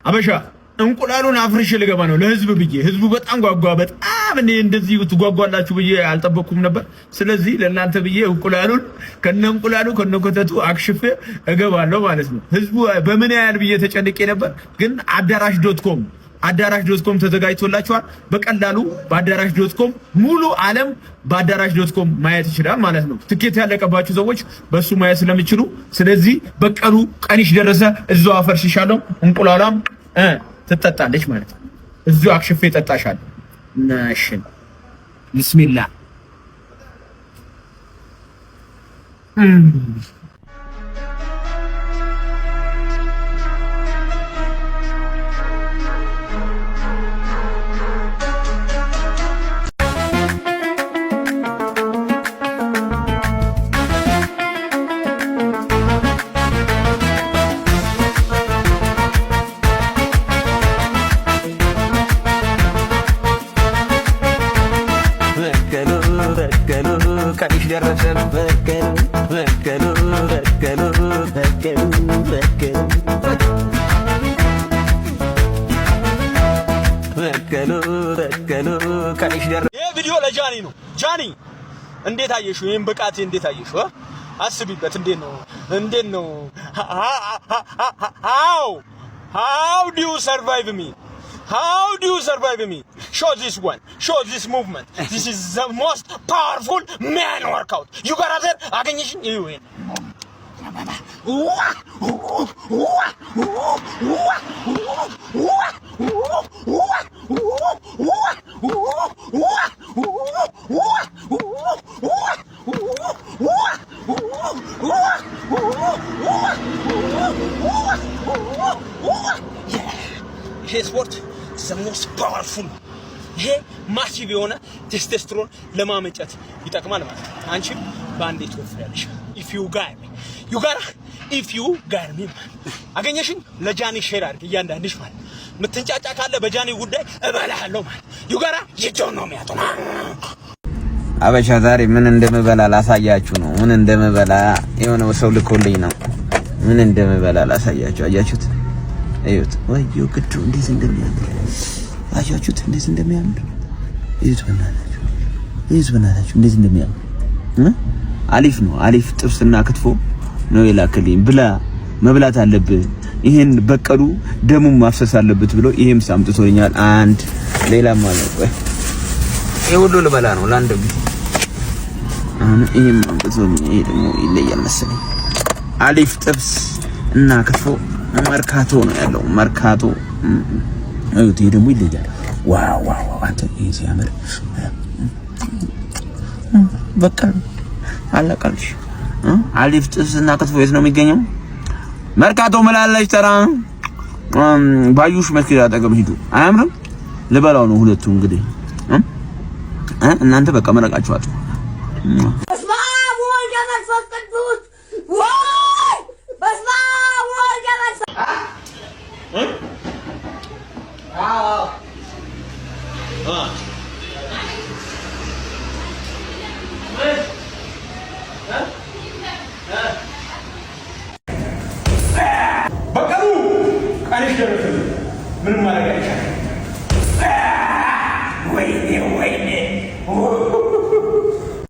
አበሻ እንቁላሉን አፍርሽ ልገባ ነው ለህዝብ ብዬ ህዝቡ በጣም ጓጓ። በጣም እኔ እንደዚህ ትጓጓላችሁ ብዬ አልጠበቅኩም ነበር። ስለዚህ ለእናንተ ብዬ እንቁላሉን ከነንቁላሉ ከነኮተቱ አክሽፌ እገባለሁ ማለት ነው። ህዝቡ በምን ያህል ብዬ ተጨንቄ ነበር፣ ግን አዳራሽ.com ተዘጋጅቶላችኋል። በቀላሉ በአዳራሽ.com ሙሉ ዓለም በአዳራሽ.com ማየት ይችላል ማለት ነው። ትኬት ያለቀባችሁ ሰዎች በሱ ማየት ስለሚችሉ፣ ስለዚህ በቀሉ ቀንሽ ደረሰ። እዛው አፈርሽሻለሁ እንቁላሏም ትጠጣለች ማለት ነው። እዚሁ አክሽፌ ጠጣሻለሁ። ናሽን ቢስሚላህ ቀንሽ ደረሰ በቀሉ ቀንሽ ደረሰ። ይሄ ቪዲዮ ለጃኒ ነው። ጃኒ እንዴት አየሽው? ይሄን ብቃቴ እንዴት አየሽው? አስቢበት። እንዴት ነው how do you survive me? How do you survive me? Show this one. Show this movement. This is the most powerful man workout. You got out there? Agenishing you win. Hey, sport. The most powerful. ይሄ ማሲቭ የሆነ ቴስቶስትሮን ለማመንጨት ይጠቅማል ማለት ነው። አንቺም ባንዴ ትወፍሪያለሽ። if you got me አገኘሽኝ። ለጃኒ ሼር አድርግ እያንዳንድሽ ማለት ምትንጫጫ ካለ በጃኒ ጉዳይ እበላሃለሁ ማለት ይጋራ ይጆን ነው የሚያጠው። አበሻ ዛሬ ምን እንደምበላ ላሳያችሁ ነው። ምን እንደምበላ የሆነ ሰው ልኮልኝ ነው። ምን እንደምበላ ላሳያችሁ። አያችሁት? እዩት። ወይዮ ግዱ እንዴት እንደሚያምር አያችሁት? እንዴት እንደሚያምር እዩት። በእናታችሁ እንዴት እንደሚያምር አሊፍ ነው። አሊፍ ጥብስና ክትፎ ነው የላከልኝ። ብላ መብላት አለብህ፣ ይሄን በቀሉ ደሙን ማፍሰስ አለበት ብሎ ይሄም ሳምጥቶኛል። አንድ ሌላም ማለት ነው። ይሄ ሁሉ ልበላ ነው ለአንድ ጊዜ። ይሄም አምጥቶኛል። ይሄ ደግሞ ይለያል መሰለኝ። አሊፍ ጥብስ እና ክትፎ መርካቶ ነው ያለው። መርካቶ እዩት። ይሄ ደግሞ ይለያል። ዋው አንተ ይሄ ሲያምር በቃ አለቀልሽ። አሊፍ ጥብስና ክትፎ የት ነው የሚገኘው? መርካቶ መላለሽ ተራ ባዩሽ መስጊድ አጠገብ ሂዱ። አያምርም? ልበላው ነው ሁለቱ እንግዲህ እናንተ በቃ መረቃችኋት። Huh?